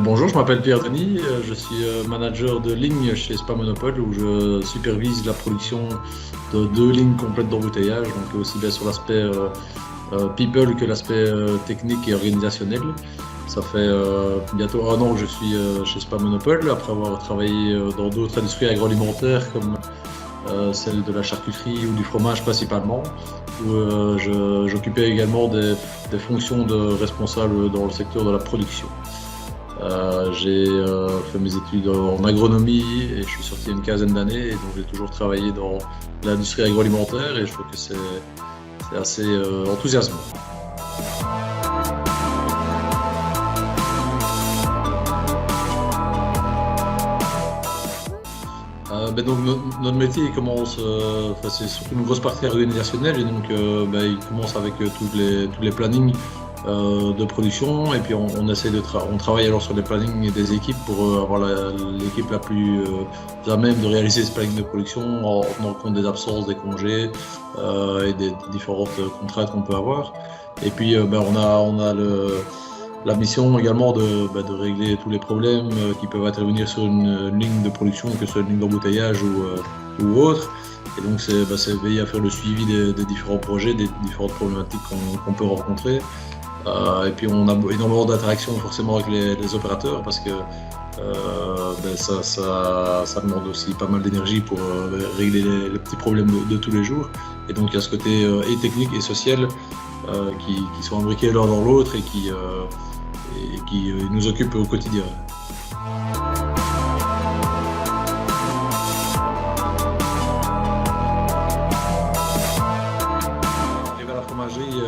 Bonjour, je m'appelle Pierre Denis, je suis manager de ligne chez Spa Monopole où je supervise la production de 2 lignes complètes d'embouteillage, donc aussi bien sur l'aspect people que l'aspect technique et organisationnel. Ça fait bientôt 1 an que je suis chez Spa Monopole, après avoir travaillé dans d'autres industries agroalimentaires comme celle de la charcuterie ou du fromage principalement, où j'occupais également des fonctions de responsable dans le secteur de la production. J'ai fait mes études en agronomie et je suis sorti il y a une quinzaine d'années, et donc j'ai toujours travaillé dans l'industrie agroalimentaire et je trouve que c'est assez enthousiasmant. Donc notre métier il commence, c'est surtout une grosse partie organisationnelle, et donc il commence avec tous les plannings de production, et puis on essaie on travaille alors sur les plannings des équipes pour avoir l'équipe la plus à même de réaliser ce planning de production en tenant compte des absences, des congés et des différentes contraintes qu'on peut avoir. Et puis on a la mission également de régler tous les problèmes qui peuvent intervenir sur une ligne de production, que ce soit une ligne d'embouteillage ou autre. Et donc c'est veiller à faire le suivi des différents projets, des différentes problématiques qu'on peut rencontrer. Et puis on a énormément d'interactions forcément avec les opérateurs, parce que ça demande aussi pas mal d'énergie pour régler les petits problèmes de tous les jours. Et donc il y a ce côté et technique et social qui sont imbriqués l'un dans l'autre et qui nous occupent au quotidien. Arrivé à la fromagerie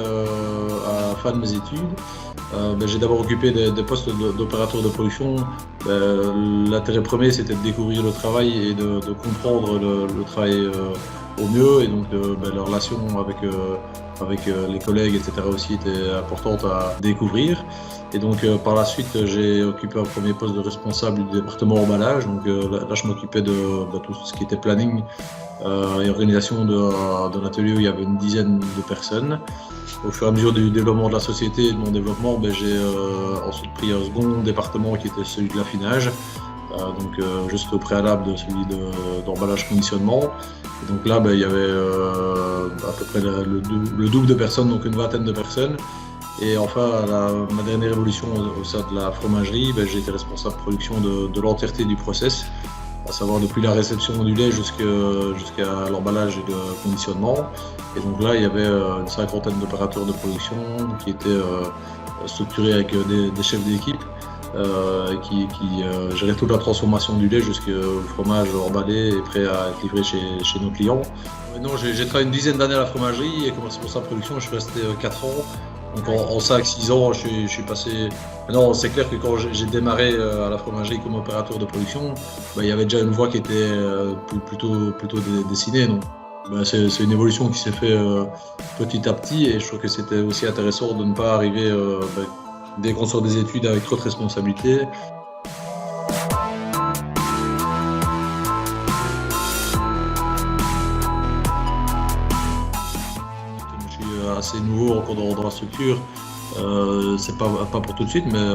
à la fin de mes études, j'ai d'abord occupé des postes d'opérateur de production. L'intérêt premier, c'était de découvrir le travail et de comprendre le travail au mieux, et donc la relation avec les collègues, etc. aussi était importante à découvrir. Et donc par la suite, j'ai occupé un premier poste de responsable du département emballage. Donc là, je m'occupais de tout ce qui était planning et organisation d'un atelier où il y avait une dizaine de personnes. Au fur et à mesure du développement de la société et de mon développement, j'ai ensuite pris un second département qui était celui de l'affinage, juste au préalable de celui d'emballage conditionnement. Et donc là, il y avait à peu près le double de personnes, donc une vingtaine de personnes. Et enfin, ma dernière évolution au sein de la fromagerie, j'ai été responsable de production de l'entièreté du process, à savoir depuis la réception du lait jusqu'à l'emballage et le conditionnement. Et donc là, il y avait une cinquantaine d'opérateurs de production qui étaient structurés avec des chefs d'équipe qui géraient toute la transformation du lait jusqu'au fromage emballé et prêt à être livré chez nos clients. J'ai travaillé une dizaine d'années à la fromagerie, et comme responsable de production, je suis resté 4 ans. Donc en 5-6 ans, je suis passé. Non, c'est clair que quand j'ai démarré à la fromagerie comme opérateur de production, il y avait déjà une voie qui était plutôt dessinée. Donc c'est une évolution qui s'est faite petit à petit, et je trouve que c'était aussi intéressant de ne pas arriver dès qu'on sort des études avec trop de responsabilités. Assez nouveau encore dans la structure, c'est pas pour tout de suite, mais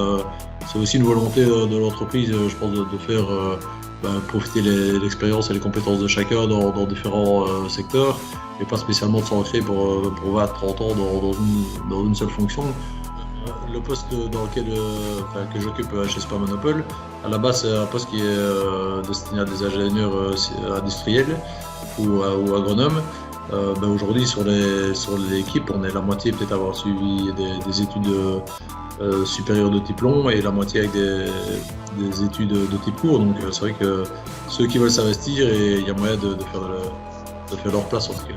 c'est aussi une volonté de l'entreprise, je pense, de faire profiter l'expérience et les compétences de chacun dans différents secteurs, et pas spécialement de s'ancrer pour 20-30 ans dans une seule fonction. Le poste dans lequel que j'occupe chez Spa Monopole, à la base, c'est un poste qui est destiné à des ingénieurs industriels ou agronomes. Aujourd'hui, sur l'équipe, on est la moitié peut-être avoir suivi des études supérieures de type long, et la moitié avec des études de type court. Donc c'est vrai que ceux qui veulent s'investir, et il y a moyen de faire leur place en tout cas.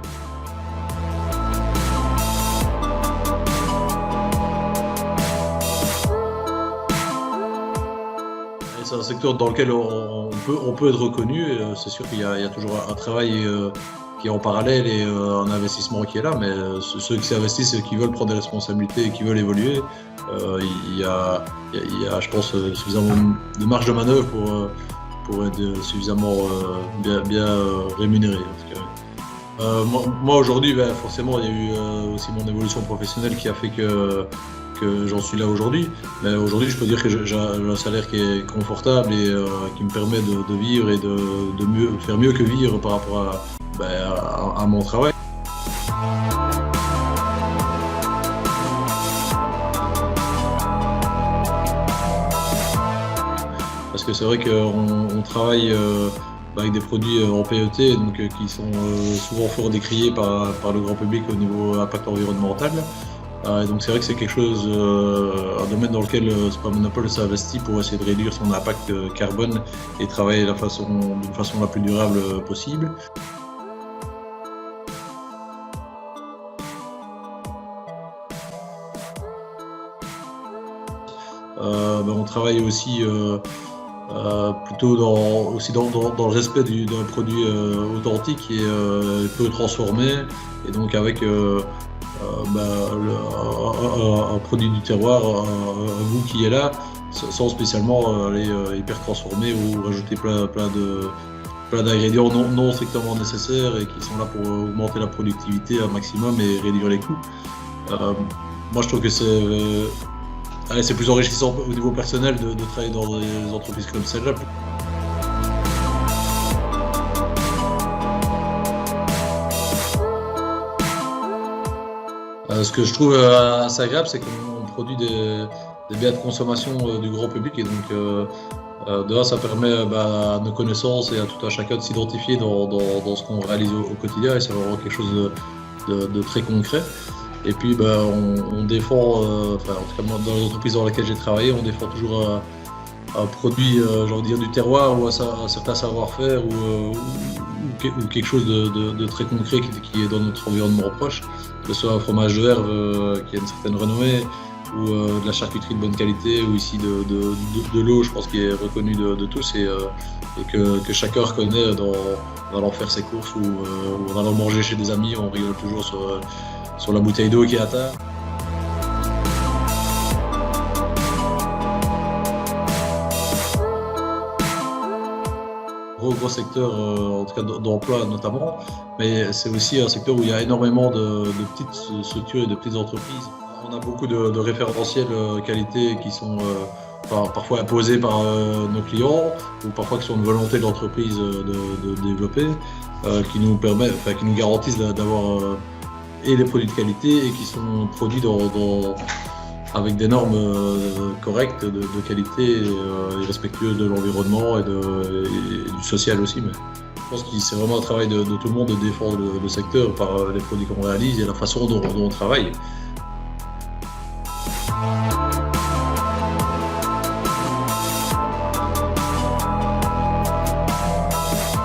C'est un secteur dans lequel on peut être reconnu. C'est sûr qu'il y a toujours un travail qui est en parallèle et un investissement qui est là, mais ceux qui s'investissent et qui veulent prendre des responsabilités et qui veulent évoluer, il y a, je pense, suffisamment de marge de manœuvre pour être suffisamment bien rémunéré. Moi aujourd'hui, forcément, il y a eu aussi mon évolution professionnelle qui a fait que que j'en suis là aujourd'hui. Mais aujourd'hui, je peux dire que j'ai un salaire qui est confortable et qui me permet de vivre et de faire mieux que vivre par rapport à mon travail. Parce que c'est vrai qu'on travaille avec des produits en PET donc, qui sont souvent fort décriés par le grand public au niveau impact environnemental. Et donc c'est vrai que c'est quelque chose, un domaine dans lequel Spa Monopole s'investit pour essayer de réduire son impact carbone et travailler d'une façon la plus durable possible. On travaille aussi plutôt dans le respect d'un produit authentique et peu transformé, et donc avec un produit du terroir, un goût qui est là, sans spécialement aller hyper transformer ou rajouter plein d'ingrédients non strictement nécessaires et qui sont là pour augmenter la productivité un maximum et réduire les coûts. Moi je trouve que c'est plus enrichissant au niveau personnel de travailler dans des entreprises comme celle-là. Ce que je trouve assez agréable, c'est qu'on produit des biens de consommation du grand public, et donc de là, ça permet à nos connaissances et à tout un chacun de s'identifier dans ce qu'on réalise au quotidien, et c'est vraiment quelque chose de très concret. Et puis on défend, en tout cas moi, dans les entreprises dans lesquelles j'ai travaillé, on défend toujours un produit j'ai envie de dire du terroir, ou un certain savoir-faire, ou quelque chose de très concret qui est dans notre environnement proche, que ce soit un fromage de verve qui a une certaine renommée, ou de la charcuterie de bonne qualité, ou ici de l'eau, je pense, qui est reconnue de tous, et que chacun reconnaît dans allant faire ses courses, ou en allant manger chez des amis. On rigole toujours sur la bouteille d'eau qui est à terre. Gros secteur, en tout cas d'emploi notamment, mais c'est aussi un secteur où il y a énormément de petites structures et de petites entreprises. On a beaucoup de référentiels qualité qui sont parfois imposés par nos clients, ou parfois qui sont une volonté de l'entreprise de développer, qui nous garantissent d'avoir et des produits de qualité, et qui sont produits avec des normes correctes de qualité, et respectueuses de l'environnement et du social aussi. Mais je pense que c'est vraiment un travail de tout le monde de défendre le secteur par les produits qu'on réalise et la façon dont on travaille.